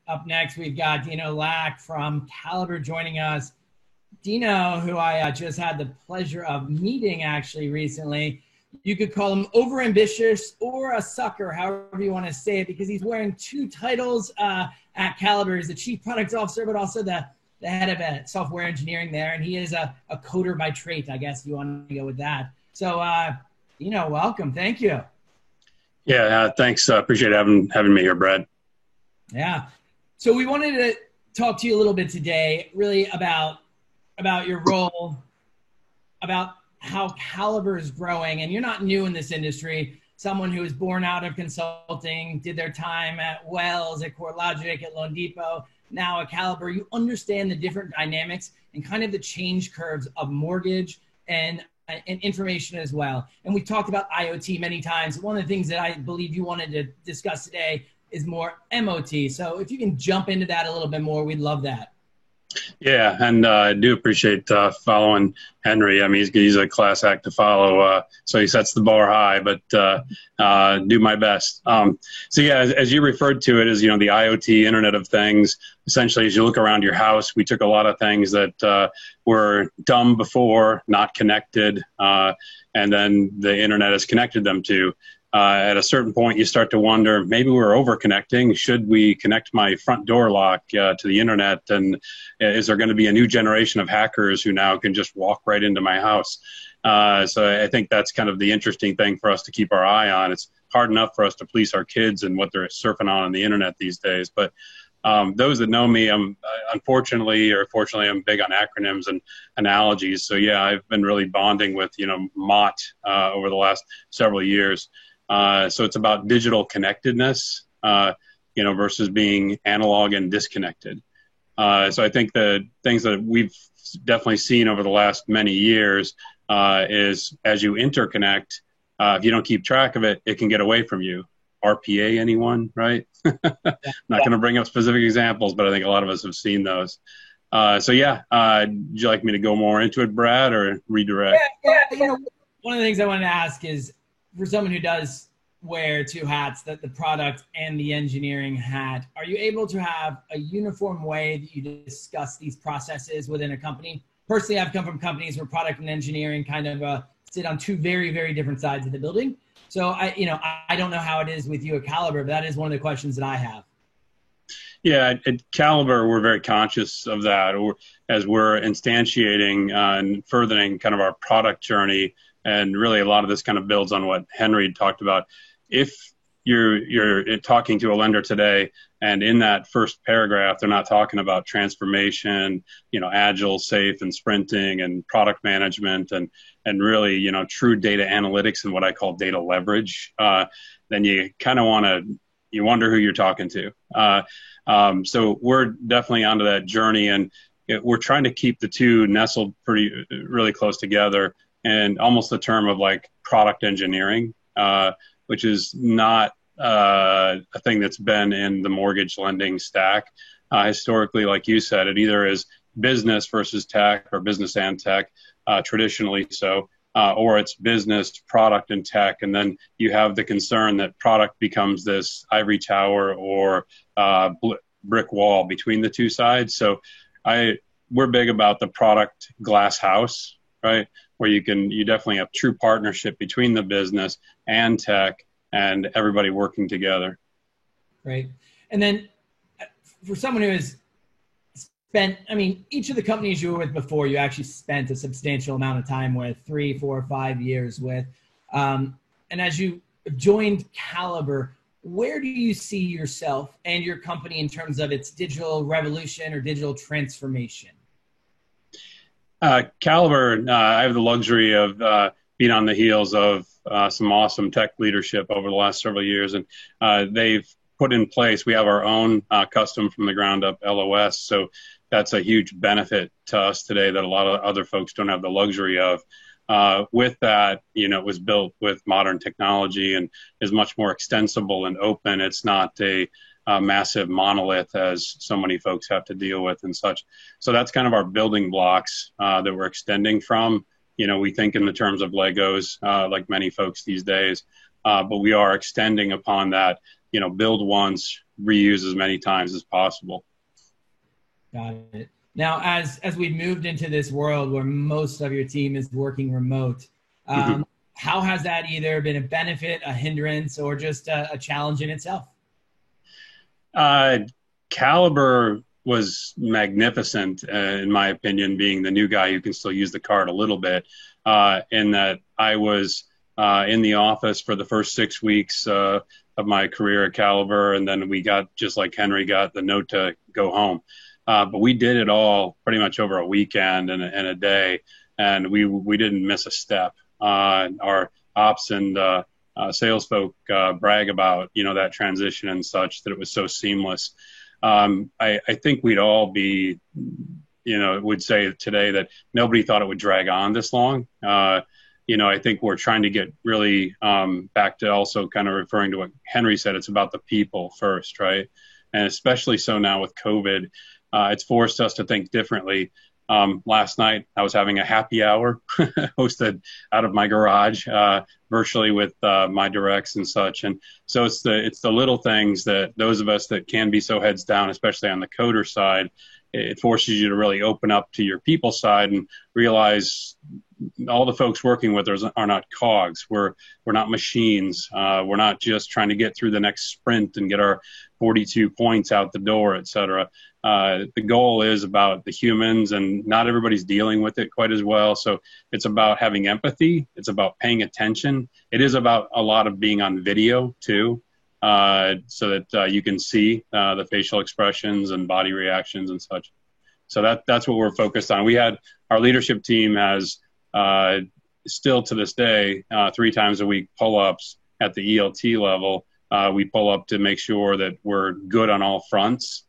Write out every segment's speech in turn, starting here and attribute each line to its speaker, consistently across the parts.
Speaker 1: Up next, we've got Dino Lack from Caliber joining us. Dino, who I just had the pleasure of meeting actually recently, you could call him overambitious or a sucker, however you want to say it, because he's wearing two titles at Caliber. He's the Chief Product Officer, but also the head of software engineering there, and he is a coder by trait, I guess you want to go with that. So, Dino, welcome. Thank you.
Speaker 2: Yeah, thanks. Appreciate having me here, Brad.
Speaker 1: Yeah. So we wanted to talk to you a little bit today, really about your role, about how Caliber is growing. And you're not new in this industry. Someone who was born out of consulting, did their time at Wells, at CoreLogic, at loanDepot, now at Caliber. You understand the different dynamics and kind of the change curves of mortgage and information as well. And we've talked about IoT many times. One of the things that I believe you wanted to discuss today is more MOT. So if you can jump into that a little bit more, we'd love that.
Speaker 2: Yeah, and I do appreciate following Henry. I mean, he's a class act to follow, so he sets the bar high, but do my best. So yeah, as you referred to it as, the IoT, Internet of Things, essentially as you look around your house, we took a lot of things that were dumb before, not connected, and then the Internet has connected them to. At a certain point, you start to wonder, maybe we're over-connecting. Should we connect my front door lock to the internet? And is there going to be a new generation of hackers who now can just walk right into my house? So I think that's kind of the interesting thing for us to keep our eye on. It's hard enough for us to police our kids and what they're surfing on the internet these days. But those that know me, unfortunately or fortunately, I'm big on acronyms and analogies. So yeah, I've been really bonding with, MOT over the last several years. So it's about digital connectedness, versus being analog and disconnected. So I think the things that we've definitely seen over the last many years is as you interconnect, if you don't keep track of it, it can get away from you. RPA, anyone, right? Not going to bring up specific examples, but I think a lot of us have seen those. So yeah, would you like me to go more into it, Brad, or redirect?
Speaker 1: Yeah. One of the things I wanted to ask is, for someone who does wear two hats, the product and the engineering hat, are you able to have a uniform way that you discuss these processes within a company? Personally, I've come from companies where product and engineering kind of sit on two very, very different sides of the building. So I don't know how it is with you at Caliber, but that is one of the questions that I have.
Speaker 2: Yeah, at Caliber, we're very conscious of that, as we're instantiating and furthering kind of our product journey. And really, a lot of this kind of builds on what Henry talked about. If you're talking to a lender today, and in that first paragraph, they're not talking about transformation, agile, safe, and sprinting, and product management, and really, true data analytics and what I call data leverage, then you kind of you wonder who you're talking to. So we're definitely onto that journey, and we're trying to keep the two nestled really close together. And almost the term of like product engineering, which is not a thing that's been in the mortgage lending stack. Historically, like you said, it either is business versus tech or business and tech, traditionally so, or it's business, product, and tech. And then you have the concern that product becomes this ivory tower or brick wall between the two sides. So we're big about the product glass house, right? Where you definitely have true partnership between the business and tech and everybody working together.
Speaker 1: Right. And then for someone who has spent, each of the companies you were with before, you actually spent a substantial amount of time with, 3, 4, 5 years with. And as you joined Caliber, where do you see yourself and your company in terms of its digital revolution or digital transformation?
Speaker 2: Caliber, I have the luxury of being on the heels of some awesome tech leadership over the last several years, and they've put in place, we have our own custom from the ground up LOS, so that's a huge benefit to us today that a lot of other folks don't have the luxury of. With that, it was built with modern technology and is much more extensible and open. It's not a massive monolith as so many folks have to deal with and such. So that's kind of our building blocks that we're extending from. We think in the terms of Legos, like many folks these days, but we are extending upon that, build once, reuse as many times as possible.
Speaker 1: Got it. Now, as we've moved into this world where most of your team is working remote, how has that either been a benefit, a hindrance, or just a challenge in itself?
Speaker 2: Caliber was magnificent, in my opinion, being the new guy who can still use the card a little bit, in that I was in the office for the first 6 weeks of my career at Caliber, and then we got, just like Henry got, the note to go home. But we did it all pretty much over a weekend and a day, and we didn't miss a step. Our ops and sales folk brag about, that transition and such, that it was so seamless. I think we'd all be, would say today that nobody thought it would drag on this long. I think we're trying to get really back to also kind of referring to what Henry said. It's about the people first, right? And especially so now with COVID. It's forced us to think differently. Last night, I was having a happy hour hosted out of my garage, virtually with my directs and such. And so it's the little things that those of us that can be so heads down, especially on the coder side, it forces you to really open up to your people side and realize all the folks working with us are not cogs. We're not machines. We're not just trying to get through the next sprint and get our 42 points out the door, et cetera. The goal is about the humans, and not everybody's dealing with it quite as well. So it's about having empathy. It's about paying attention. It is about a lot of being on video too, so that you can see the facial expressions and body reactions and such. So that's what we're focused on. We had our leadership team has still to this day 3 times a week pull-ups at the ELT level. We pull up to make sure that we're good on all fronts.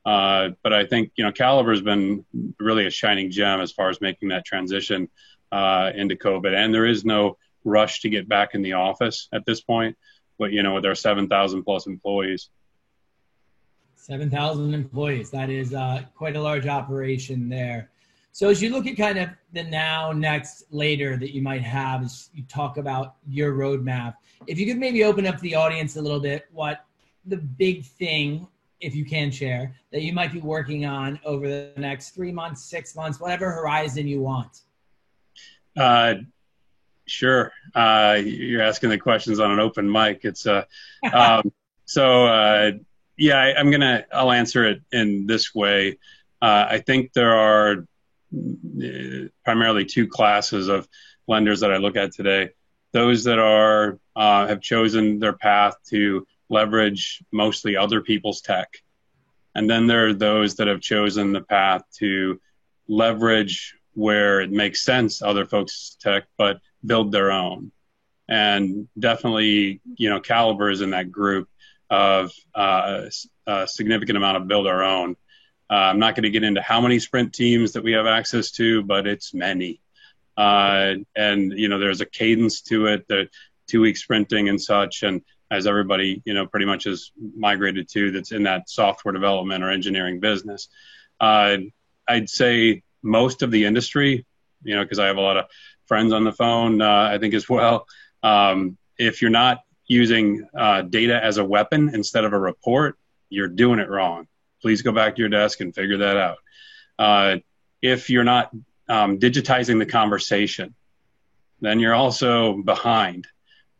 Speaker 2: But I think, Caliber has been really a shining gem as far as making that transition into COVID. And there is no rush to get back in the office at this point, but, with our 7,000 plus employees.
Speaker 1: 7,000 employees. That is quite a large operation there. So as you look at kind of the now, next, later that you might have, as you talk about your roadmap, if you could maybe open up the audience a little bit, what the big thing, if you can share, that you might be working on over the next 3 months, 6 months, whatever horizon you want.
Speaker 2: Sure. You're asking the questions on an open mic. It's I'll answer it in this way. I think there are primarily 2 classes of lenders that I look at today. Those that are have chosen their path to leverage mostly other people's tech. And then there are those that have chosen the path to leverage where it makes sense other folks' tech, but build their own. And definitely, Caliber is in that group of a significant amount of build our own. I'm not going to get into how many sprint teams that we have access to, but it's many. And, there's a cadence to it, the 2-week sprinting and such. And as everybody, pretty much has migrated to, that's in that software development or engineering business. I'd say most of the industry, because I have a lot of friends on the phone, I think as well. If you're not using data as a weapon instead of a report, you're doing it wrong. Please go back to your desk and figure that out. If you're not digitizing the conversation, then you're also behind.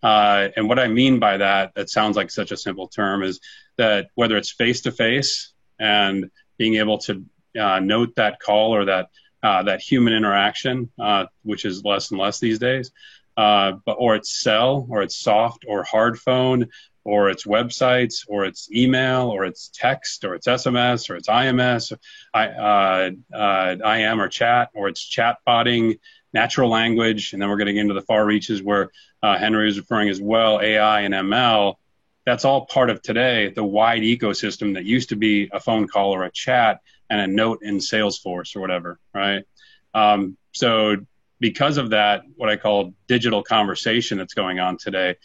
Speaker 2: And what I mean by that sounds like such a simple term, is that whether it's face-to-face and being able to note that call or that human interaction, which is less and less these days, or it's cell, or it's soft or hard phone, or it's websites, or it's email, or it's text, or it's SMS, or it's IMS, IM or chat, or it's chatbotting, natural language, and then we're getting into the far reaches where Henry was referring as well, AI and ML. That's all part of today, the wide ecosystem that used to be a phone call or a chat and a note in Salesforce or whatever, right? So because of that, what I call digital conversation that's going on today,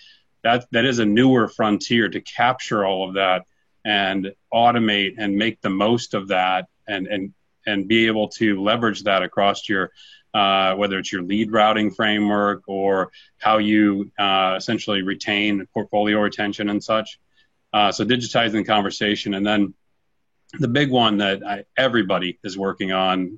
Speaker 2: that is a newer frontier to capture all of that and automate and make the most of that and be able to leverage that across your whether it's your lead routing framework or how you essentially retain portfolio retention and such. So digitizing the conversation. And then the big one that everybody is working on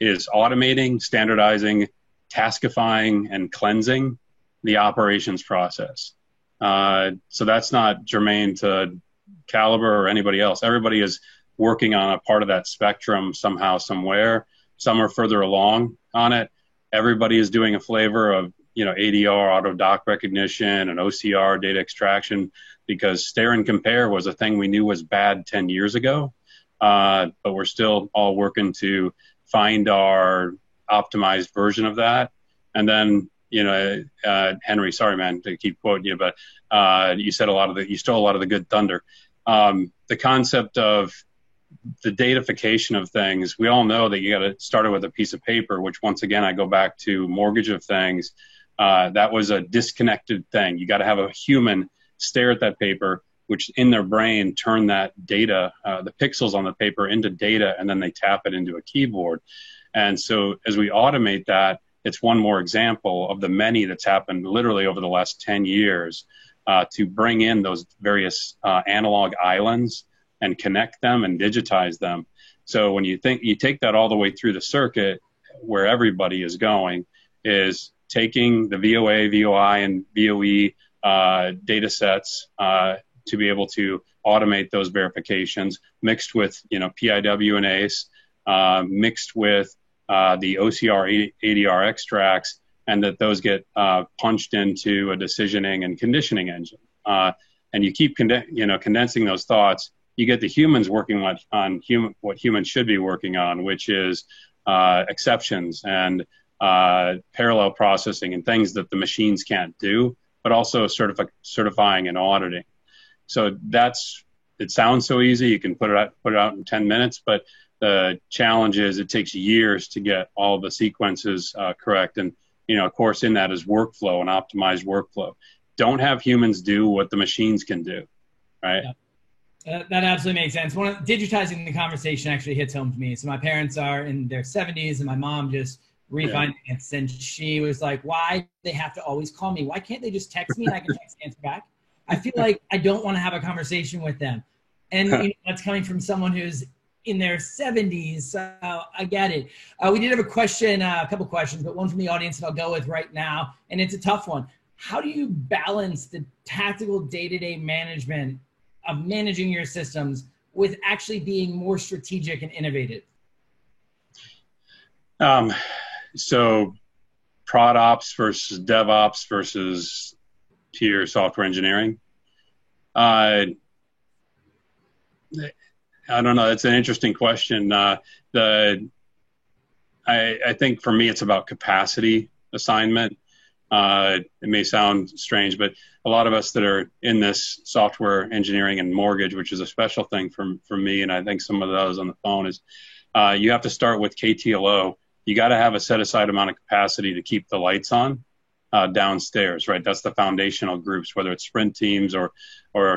Speaker 2: is automating, standardizing, taskifying, and cleansing the operations process. So that's not germane to Caliber or anybody else. Everybody is working on a part of that spectrum somehow, somewhere. Some are further along on it. Everybody is doing a flavor of, ADR, auto doc recognition, and OCR, data extraction, because stare and compare was a thing we knew was bad 10 years ago. But we're still all working to find our optimized version of that. And then, Henry, sorry, man, to keep quoting you, but you stole a lot of the good thunder. The concept of the datafication of things, we all know that you got to start it with a piece of paper, which once again, I go back to mortgage of things. That was a disconnected thing. You got to have a human stare at that paper, which in their brain turn that data, the pixels on the paper into data, and then they tap it into a keyboard. And so as we automate that, it's one more example of the many that's happened literally over the last 10 years to bring in those various analog islands and connect them and digitize them. So when you take that all the way through the circuit, where everybody is going is taking the VOA, VOI, and VOE data sets to be able to automate those verifications, mixed with PIW and ACE, mixed with the OCR ADR extracts, and that those get punched into a decisioning and conditioning engine. And you keep condensing those thoughts. You get the humans working on what humans should be working on, which is exceptions and parallel processing and things that the machines can't do, but also certifying and auditing. So it sounds so easy. You can put it out in 10 minutes, but the challenge is it takes years to get all the sequences correct. And, of course, in that is workflow and optimized workflow. Don't have humans do what the machines can do, right?
Speaker 1: Yeah. That absolutely makes sense. Digitizing the conversation actually hits home to me. So my parents are in their 70s, and my mom just refinanced, and she was like, why do they have to always call me? Why can't they just text me and I can text answer back? I feel like I don't want to have a conversation with them. And that's coming from someone who's in their 70s, so I get it. We did have a question, a couple questions, but one from the audience that I'll go with right now, and it's a tough one. How do you balance the tactical day-to-day management of managing your systems with actually being more strategic and innovative?
Speaker 2: So prod ops versus DevOps versus pure software engineering. I don't know. That's an interesting question. I think for me, it's about capacity assignment. It may sound strange, but a lot of us that are in this software engineering and mortgage, which is a special thing for me, and I think some of those on the phone, is you have to start with KTLO. You got to have a set aside amount of capacity to keep the lights on downstairs, right? That's the foundational groups, whether it's sprint teams or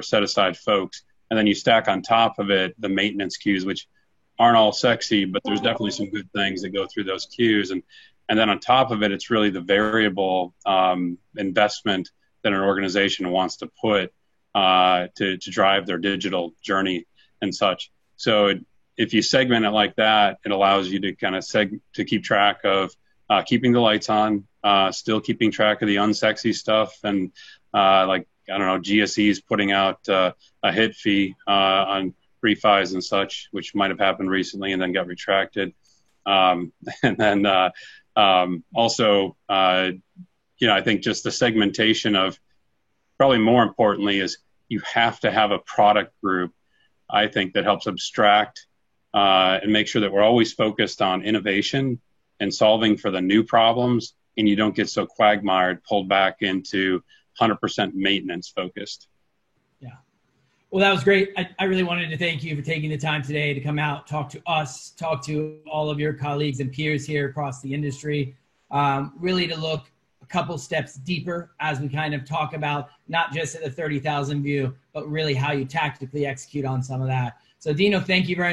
Speaker 2: set aside folks. And then you stack on top of it the maintenance queues, which aren't all sexy, but there's definitely some good things that go through those queues. And then on top of it, it's really the variable investment that an organization wants to put to drive their digital journey and such. So if you segment it like that, it allows you to kind of to keep track of keeping the lights on, still keeping track of the unsexy stuff, and GSEs putting out a hit fee on refis and such, which might have happened recently and then got retracted. And then also, I think just the segmentation of, probably more importantly, is you have to have a product group, I think, that helps abstract and make sure that we're always focused on innovation and solving for the new problems, and you don't get so quagmired, pulled back into 100% maintenance focused. Yeah.
Speaker 1: Well, that was great. I really wanted to thank you for taking the time today to come out, talk to us, talk to all of your colleagues and peers here across the industry, really to look a couple steps deeper as we kind of talk about not just at the 30,000 view, but really how you tactically execute on some of that. So Dino, thank you very much.